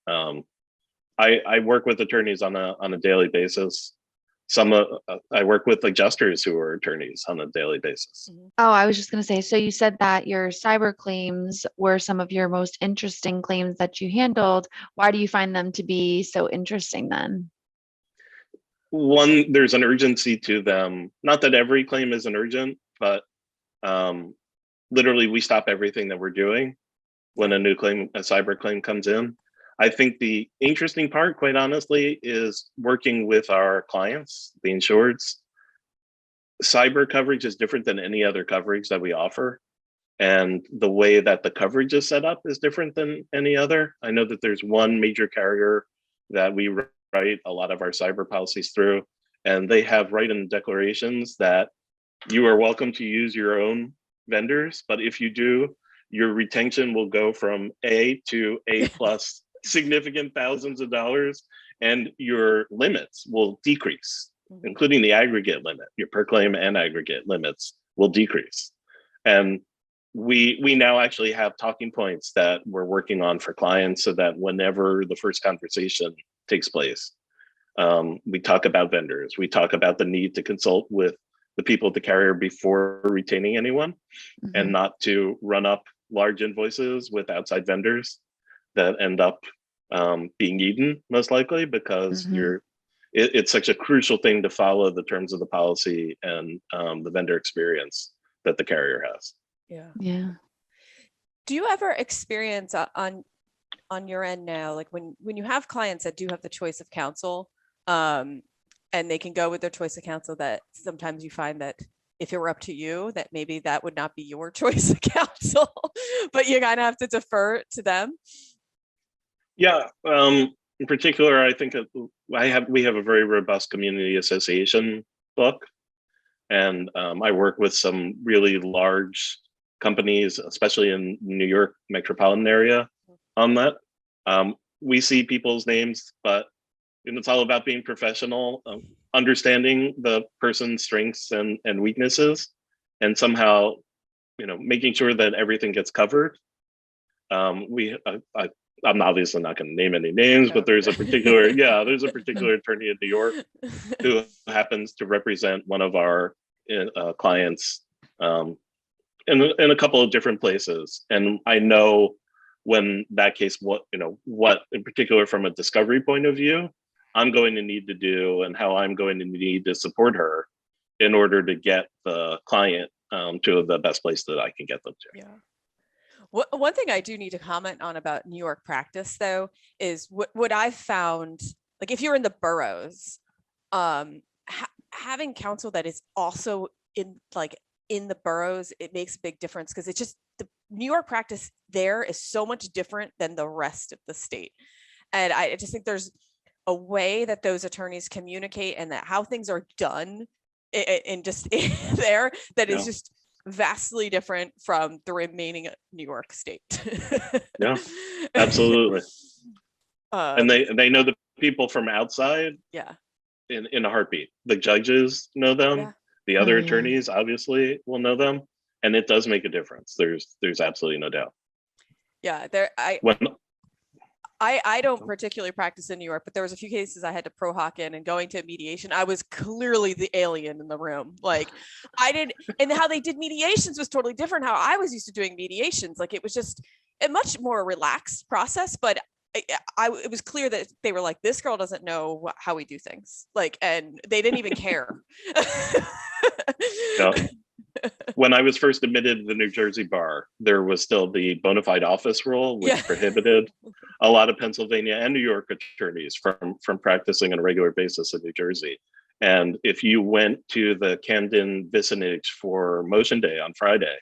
I work with attorneys on a daily basis. I work with adjusters who are attorneys on a daily basis. Oh, I was just going to say, so you said that your cyber claims were some of your most interesting claims that you handled. Why do you find them to be so interesting then? One, there's an urgency to them. Not that every claim isn't urgent, but literally we stop everything that we're doing when a cyber claim comes in. I think the interesting part, quite honestly, is working with our clients, the insureds. Cyber coverage is different than any other coverage that we offer. And the way that the coverage is set up is different than any other. I know that there's one major carrier that we write a lot of our cyber policies through, and they have right in the declarations that you are welcome to use your own vendors, but if you do, your retention will go from A to A plus significant thousands of dollars, and your limits will decrease, including the aggregate limit. Your per claim and aggregate limits will decrease. And we now actually have talking points that we're working on for clients so that whenever the first conversation takes place, we talk about vendors. We talk about the need to consult with the people at the carrier before retaining anyone, and not to run up large invoices with outside vendors that end up being eaten, most likely, because it's such a crucial thing to follow the terms of the policy and the vendor experience that the carrier has. Yeah. Do you ever experience on your end now, like when you have clients that do have the choice of counsel, and they can go with their choice of counsel, that sometimes you find that if it were up to you, that maybe that would not be your choice of counsel, but you kind of have to defer to them? Yeah, in particular, I think we have a very robust community association book, and I work with some really large companies, especially in New York metropolitan area, on that. We see people's names, but it's all about being professional, understanding the person's strengths and weaknesses, and somehow, making sure that everything gets covered. I'm obviously not going to name any names, but there's a particular attorney in New York who happens to represent one of our clients in a couple of different places. And I know when that case, what in particular from a discovery point of view, I'm going to need to do and how I'm going to need to support her in order to get the client to the best place that I can get them to. Yeah. One thing I do need to comment on about New York practice, though, is what I've found, like if you're in the boroughs, having counsel that is also in the boroughs, it makes a big difference, because it's just the New York practice there is so much different than the rest of the state. And I just think there's a way that those attorneys communicate and that how things are done in just there that is just vastly different from the remaining New York state. Yeah, absolutely. And they know the people from outside. Yeah. In a heartbeat. The judges know them. Yeah. The other attorneys obviously will know them, and it does make a difference. There's absolutely no doubt. Yeah, I don't particularly practice in New York, but there was a few cases I had to pro hoc in, and going to mediation, I was clearly the alien in the room. Like and how they did mediations was totally different. How I was used to doing mediations, like it was just a much more relaxed process, but it was clear that they were like, this girl doesn't know how we do things, and they didn't even care. No. When I was first admitted to the New Jersey bar, there was still the bona fide office rule, which prohibited a lot of Pennsylvania and New York attorneys from practicing on a regular basis in New Jersey. And if you went to the Camden vicinage for Motion Day on Friday,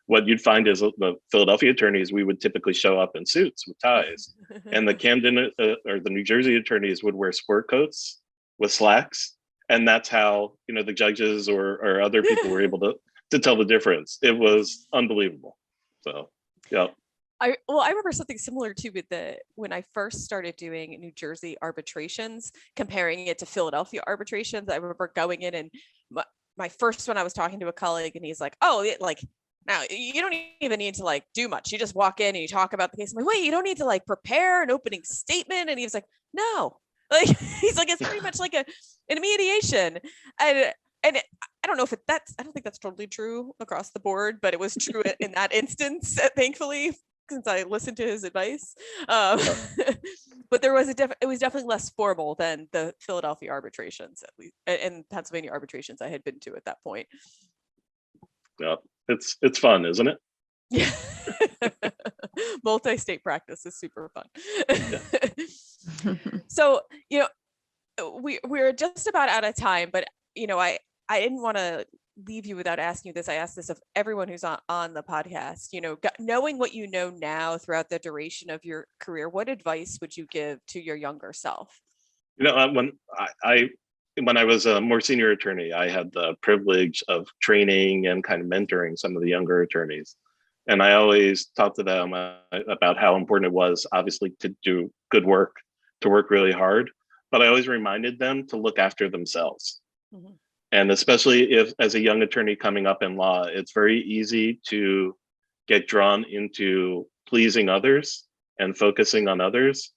what you'd find is the Philadelphia attorneys, we would typically show up in suits with ties. And the Camden or the New Jersey attorneys would wear sport coats with slacks. And that's how, the judges or other people were able to tell the difference. It was unbelievable. So, yeah. I remember something similar too with when I first started doing New Jersey arbitrations, comparing it to Philadelphia arbitrations. I remember going in and my first one, I was talking to a colleague and he's like, oh, now you don't even need to do much. You just walk in and you talk about the case. I'm like, wait, you don't need to prepare an opening statement. And he was like, no, he's like, it's pretty much like a mediation. And I don't know if I don't think that's totally true across the board, but it was true in that instance, thankfully, since I listened to his advice. But it was definitely less formal than the Philadelphia arbitrations, at least, and Pennsylvania arbitrations I had been to at that point. Yeah, it's fun, isn't it? Yeah. Multi-state practice is super fun. Yeah. So, we're just about out of time, but I didn't want to leave you without asking you this. I asked this of everyone who's on the podcast. Knowing what you know now throughout the duration of your career, what advice would you give to your younger self? When I was a more senior attorney, I had the privilege of training and kind of mentoring some of the younger attorneys. And I always talked to them about how important it was, obviously, to do good work, to work really hard. But I always reminded them to look after themselves. Mm-hmm. And especially if, as a young attorney coming up in law, it's very easy to get drawn into pleasing others and focusing on others.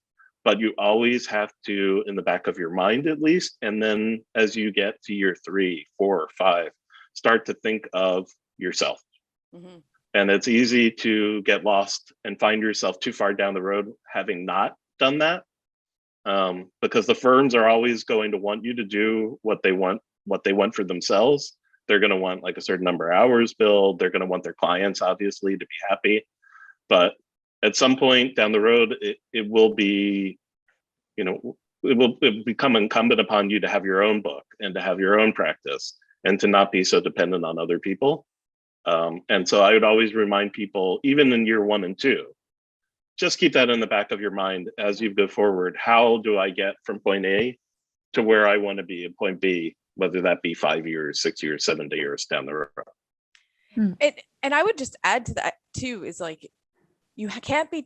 But you always have to, in the back of your mind at least, and then as you get to year 3, 4, 5, start to think of yourself. Mm-hmm. And it's easy to get lost and find yourself too far down the road having not done that, because the firms are always going to want you to do what they want for themselves. They're going to want a certain number of hours billed. They're going to want their clients, obviously, to be happy. But at some point down the road, it will be, it will become incumbent upon you to have your own book and to have your own practice and to not be so dependent on other people. And so I would always remind people, even in year 1 and 2, just keep that in the back of your mind as you go forward. How do I get from point A to where I want to be at point B, whether that be 5 years, 6 years, 7 years down the road? And I would just add to that too, is you can't be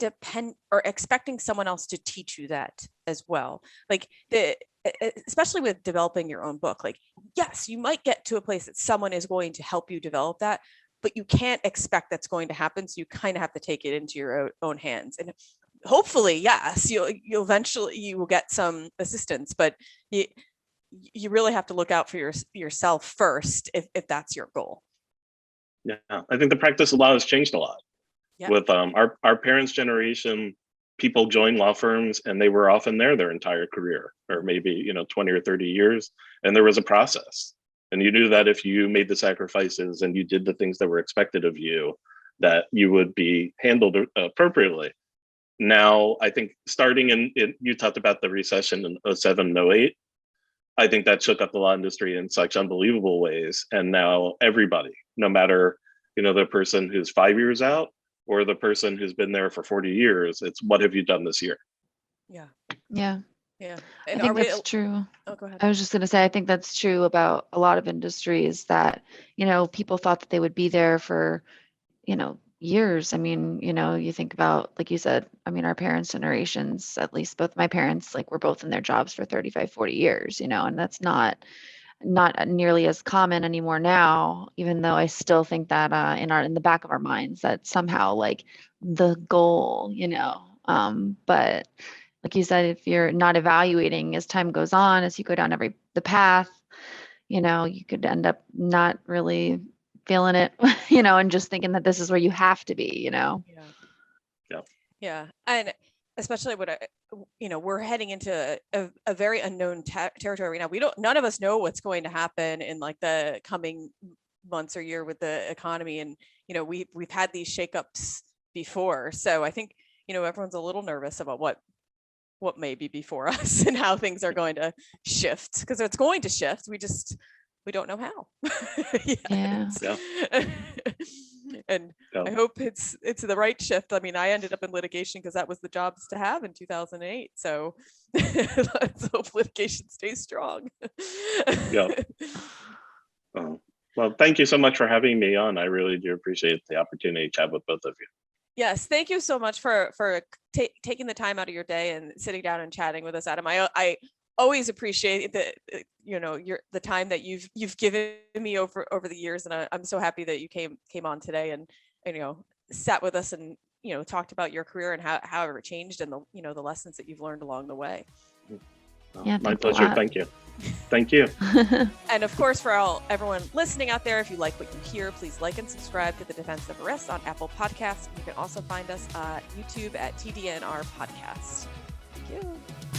expecting someone else to teach you that as well. Especially with developing your own book, yes, you might get to a place that someone is going to help you develop that, but you can't expect that's going to happen. So you kind of have to take it into your own hands. And hopefully, yes, you'll eventually you will get some assistance, but you really have to look out for yourself first if that's your goal. Yeah, I think the practice of law has changed a lot. Yeah. With our parents' generation, people joined law firms and they were often there their entire career, or maybe 20 or 30 years, and there was a process. And you knew that if you made the sacrifices and you did the things that were expected of you, that you would be handled appropriately. Now, I think starting in you talked about the recession in 2007, 2008. I think that shook up the law industry in such unbelievable ways. And now everybody, no matter, the person who's 5 years out or the person who's been there for 40 years, it's what have you done this year? Yeah. Yeah. Yeah. And I think that's true. Oh, go ahead. I was just going to say, I think that's true about a lot of industries that, people thought that they would be there for, years. I mean, you think about, like you said, our parents' generations, at least both my parents, were both in their jobs for 35, 40 years, and that's not nearly as common anymore now, even though I still think that in the back of our minds that somehow the goal, but like you said, if you're not evaluating as time goes on, as you go down the path, you could end up not really feeling it, and just thinking that this is where you have to be, Yeah. Yeah. And especially we're heading into a very unknown territory right now. None of us know what's going to happen in the coming months or year with the economy. And, we've had these shakeups before. So I think, everyone's a little nervous about what what may be before us and how things are going to shift, because it's going to shift. We don't know how. Yeah. And Yeah. I hope it's the right shift. I mean, I ended up in litigation because that was the jobs to have in 2008. So let's hope litigation stays strong. Yeah. Well, thank you so much for having me on. I really do appreciate the opportunity to chat with both of you. Yes, thank you so much for taking the time out of your day and sitting down and chatting with us, Adam. I always appreciate the time that you've given me over the years, and I'm so happy that you came on today and sat with us and talked about your career and how it changed and the lessons that you've learned along the way. Yeah, My pleasure. Thank you. Thank you. And of course, for everyone listening out there, if you like what you hear, please like and subscribe to The Defense Never Rests on Apple Podcasts. You can also find us on YouTube at TDNR Podcast. Thank you.